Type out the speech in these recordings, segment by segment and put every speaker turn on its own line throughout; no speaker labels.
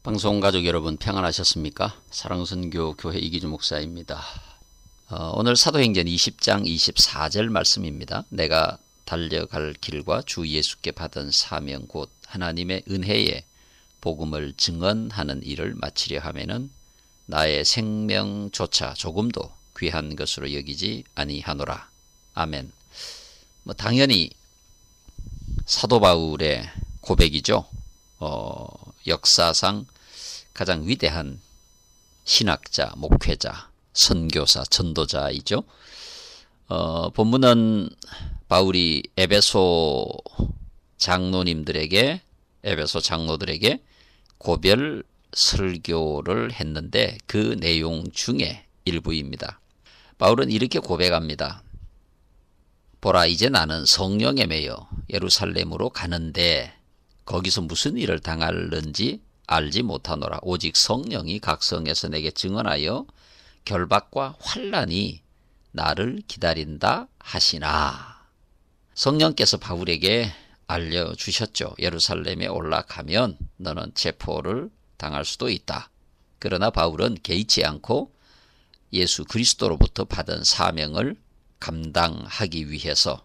방송 가족 여러분 평안하셨습니까? 사랑선교 교회 이기주 목사입니다. 오늘 사도행전 20장 24절 말씀입니다. 내가 달려갈 길과 주 예수께 받은 사명 곧 하나님의 은혜에 복음을 증언하는 일을 마치려 하면은 나의 생명조차 조금도 귀한 것으로 여기지 아니하노라. 아멘. 당연히 사도 바울의 고백이죠. 역사상 가장 위대한 신학자, 목회자, 선교사, 전도자이죠. 본문은 바울이 에베소 장로들에게 고별 설교를 했는데 그 내용 중에 일부입니다. 바울은 이렇게 고백합니다. 보라, 이제 나는 성령에 매여 예루살렘으로 가는데 거기서 무슨 일을 당할는지 알지 못하노라. 오직 성령이 각 성에서 내게 증언하여 결박과 환난이 나를 기다린다 하시나. 성령께서 바울에게 알려주셨죠. 예루살렘에 올라가면 너는 체포를 당할 수도 있다. 그러나 바울은 개의치 않고 예수 그리스도로부터 받은 사명을 감당하기 위해서,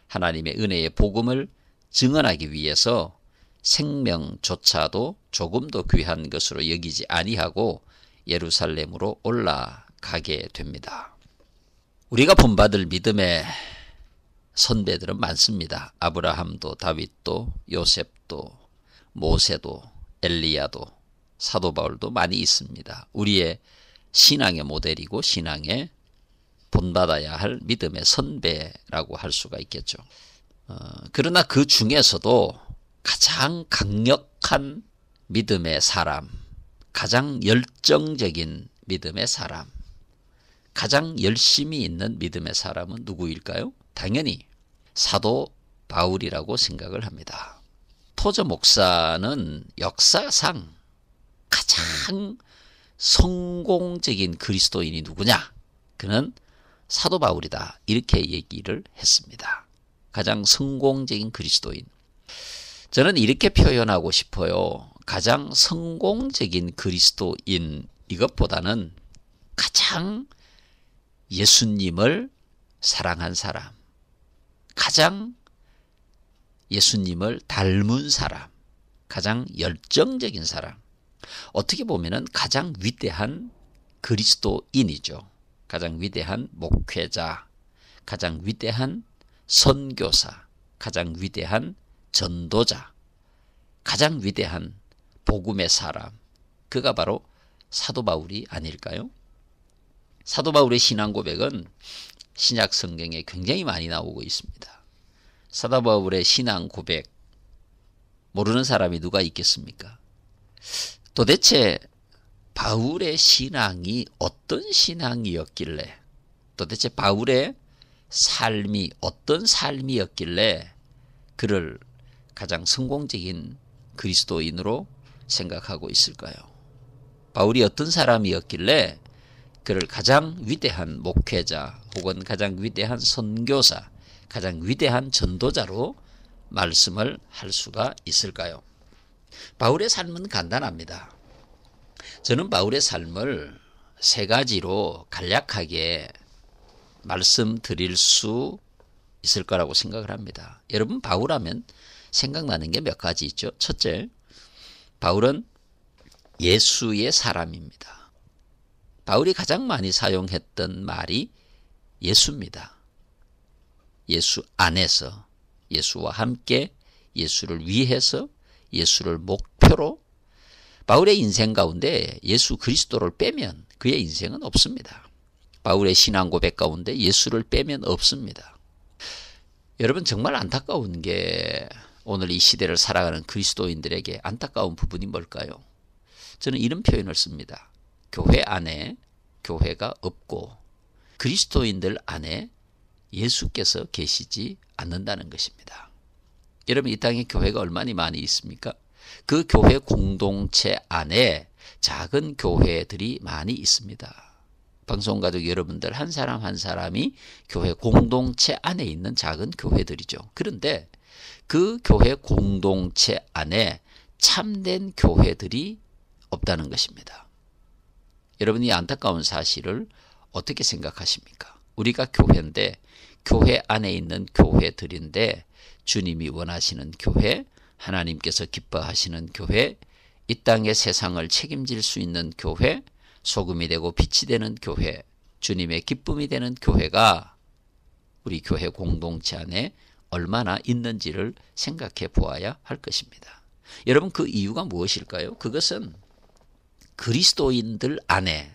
하나님의 은혜의 복음을 증언하기 위해서 생명조차도 조금도 귀한 것으로 여기지 아니하고 예루살렘으로 올라가게 됩니다. 우리가 본받을 믿음의 선배들은 많습니다. 아브라함도, 다윗도, 요셉도, 모세도, 엘리야도, 사도 바울도 많이 있습니다. 우리의 신앙의 모델이고 신앙의 본받아야 할 믿음의 선배라고 할 수가 있겠죠. 그러나 그 중에서도 가장 강력한 믿음의 사람, 가장 열정적인 믿음의 사람, 가장 열심히 있는 믿음의 사람은 누구일까요? 당연히 사도 바울이라고 생각을 합니다. 토저 목사는 역사상 가장 성공적인 그리스도인이 누구냐? 그는 사도 바울이다. 이렇게 얘기를 했습니다. 가장 성공적인 그리스도인. 저는 이렇게 표현하고 싶어요. 가장 성공적인 그리스도인, 이것보다는 가장 예수님을 사랑한 사람, 가장 예수님을 닮은 사람, 가장 열정적인 사람, 어떻게 보면은 가장 위대한 그리스도인이죠. 가장 위대한 목회자, 가장 위대한 선교사, 가장 위대한 전도자, 가장 위대한 복음의 사람, 그가 바로 사도 바울이 아닐까요? 사도 바울의 신앙 고백은 신약 성경에 굉장히 많이 나오고 있습니다. 사도 바울의 신앙 고백 모르는 사람이 누가 있겠습니까? 도대체 바울의 신앙이 어떤 신앙이었길래, 도대체 바울의 삶이 어떤 삶이었길래 그를 가장 성공적인 그리스도인으로 생각하고 있을까요? 바울이 어떤 사람이었길래 그를 가장 위대한 목회자 혹은 가장 위대한 선교사, 가장 위대한 전도자로 말씀을 할 수가 있을까요? 바울의 삶은 간단합니다. 저는 바울의 삶을 세 가지로 간략하게 말씀드릴 수 있을 거라고 생각을 합니다. 여러분, 바울하면 생각나는 게 몇 가지 있죠. 첫째, 바울은 예수의 사람입니다. 바울이 가장 많이 사용했던 말이 예수입니다. 예수 안에서, 예수와 함께, 예수를 위해서, 예수를 목표로. 바울의 인생 가운데 예수 그리스도를 빼면 그의 인생은 없습니다. 바울의 신앙 고백 가운데 예수를 빼면 없습니다. 여러분, 정말 안타까운 게 오늘 이 시대를 살아가는 그리스도인들에게 안타까운 부분이 뭘까요? 저는 이런 표현을 씁니다. 교회 안에 교회가 없고 그리스도인들 안에 예수께서 계시지 않는다는 것입니다. 여러분, 이 땅에 교회가 얼마나 많이 있습니까? 그 교회 공동체 안에 작은 교회들이 많이 있습니다. 방송가족 여러분들 한 사람 한 사람이 교회 공동체 안에 있는 작은 교회들이죠. 그런데 그 교회 공동체 안에 참된 교회들이 없다는 것입니다. 여러분이 안타까운 사실을 어떻게 생각하십니까? 우리가 교회인데, 교회 안에 있는 교회들인데, 주님이 원하시는 교회, 하나님께서 기뻐하시는 교회, 이 땅의 세상을 책임질 수 있는 교회, 소금이 되고 빛이 되는 교회, 주님의 기쁨이 되는 교회가 우리 교회 공동체 안에 얼마나 있는지를 생각해 보아야 할 것입니다. 여러분, 그 이유가 무엇일까요? 그것은 그리스도인들 안에,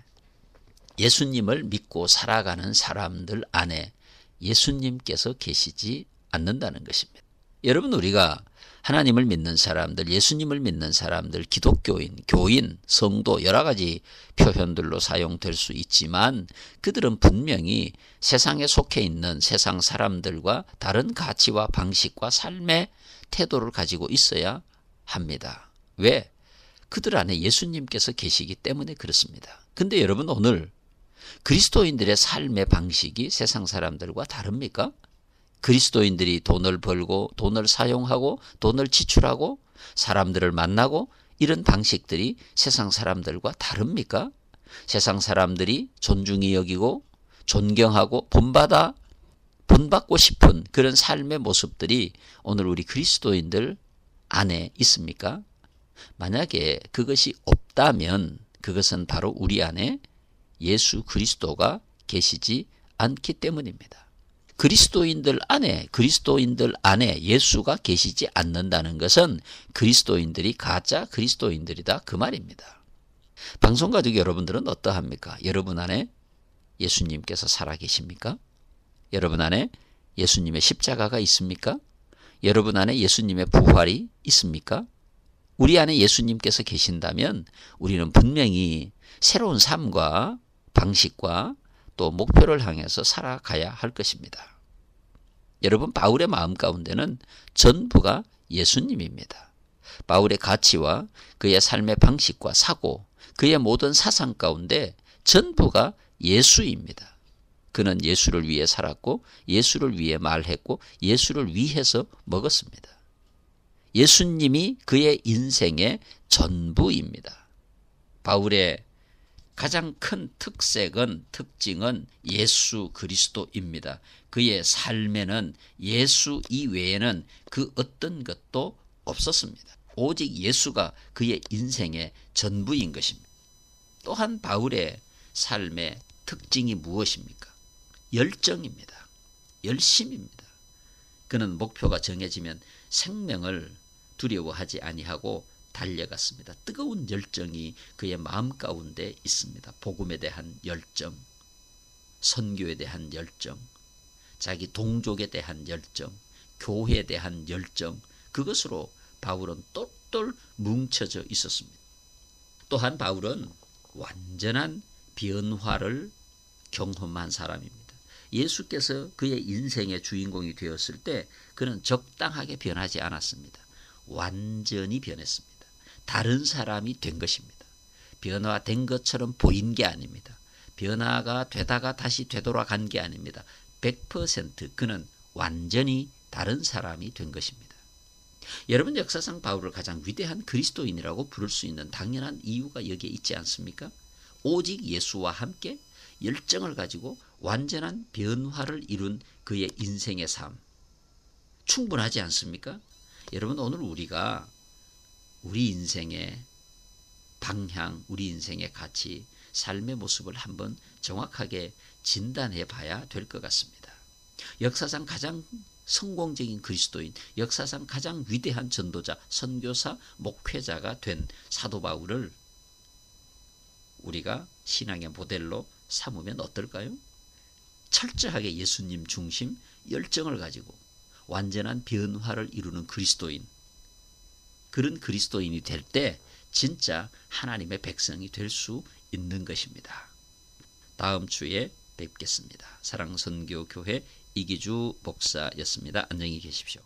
예수님을 믿고 살아가는 사람들 안에 예수님께서 계시지 않는다는 것입니다. 여러분, 우리가 하나님을 믿는 사람들, 예수님을 믿는 사람들, 기독교인, 교인, 성도 여러 가지 표현들로 사용될 수 있지만 그들은 분명히 세상에 속해 있는 세상 사람들과 다른 가치와 방식과 삶의 태도를 가지고 있어야 합니다. 왜? 그들 안에 예수님께서 계시기 때문에 그렇습니다. 근데 여러분, 오늘 그리스도인들의 삶의 방식이 세상 사람들과 다릅니까? 그리스도인들이 돈을 벌고 돈을 사용하고 돈을 지출하고 사람들을 만나고 이런 방식들이 세상 사람들과 다릅니까? 세상 사람들이 존중이 여기고 존경하고 본받고 싶은 그런 삶의 모습들이 오늘 우리 그리스도인들 안에 있습니까? 만약에 그것이 없다면 그것은 바로 우리 안에 예수 그리스도가 계시지 않기 때문입니다. 그리스도인들 안에 예수가 계시지 않는다는 것은 그리스도인들이 가짜 그리스도인들이다, 그 말입니다. 방송가족 여러분들은 어떠합니까? 여러분 안에 예수님께서 살아계십니까? 여러분 안에 예수님의 십자가가 있습니까? 여러분 안에 예수님의 부활이 있습니까? 우리 안에 예수님께서 계신다면 우리는 분명히 새로운 삶과 방식과 또 목표를 향해서 살아가야 할 것입니다. 여러분, 바울의 마음 가운데는 전부가 예수님입니다. 바울의 가치와 그의 삶의 방식과 사고, 그의 모든 사상 가운데 전부가 예수입니다. 그는 예수를 위해 살았고 예수를 위해 말했고 예수를 위해서 먹었습니다. 예수님이 그의 인생의 전부입니다. 바울의 가장 큰 특징은 예수 그리스도입니다. 그의 삶에는 예수 이외에는 그 어떤 것도 없었습니다. 오직 예수가 그의 인생의 전부인 것입니다. 또한 바울의 삶의 특징이 무엇입니까? 열정입니다. 열심입니다. 그는 목표가 정해지면 생명을 두려워하지 아니하고 달려갔습니다. 뜨거운 열정이 그의 마음 가운데 있습니다. 복음에 대한 열정, 선교에 대한 열정, 자기 동족에 대한 열정, 교회에 대한 열정, 그것으로 바울은 똘똘 뭉쳐져 있었습니다. 또한 바울은 완전한 변화를 경험한 사람입니다. 예수께서 그의 인생의 주인공이 되었을 때 그는 적당하게 변하지 않았습니다. 완전히 변했습니다. 다른 사람이 된 것입니다. 변화된 것처럼 보인 게 아닙니다. 변화가 되다가 다시 되돌아간 게 아닙니다. 100% 그는 완전히 다른 사람이 된 것입니다. 여러분, 역사상 바울을 가장 위대한 그리스도인이라고 부를 수 있는 당연한 이유가 여기에 있지 않습니까? 오직 예수와 함께 열정을 가지고 완전한 변화를 이룬 그의 인생의 삶, 충분하지 않습니까? 여러분, 오늘 우리가 우리 인생의 방향, 우리 인생의 가치, 삶의 모습을 한번 정확하게 진단해 봐야 될 것 같습니다. 역사상 가장 성공적인 그리스도인, 역사상 가장 위대한 전도자, 선교사, 목회자가 된 사도 바울을 우리가 신앙의 모델로 삼으면 어떨까요? 철저하게 예수님 중심 열정을 가지고 완전한 변화를 이루는 그리스도인, 그런 그리스도인이 될 때 진짜 하나님의 백성이 될 수 있는 것입니다. 다음 주에 뵙겠습니다. 사랑선교교회 이기주 목사였습니다. 안녕히 계십시오.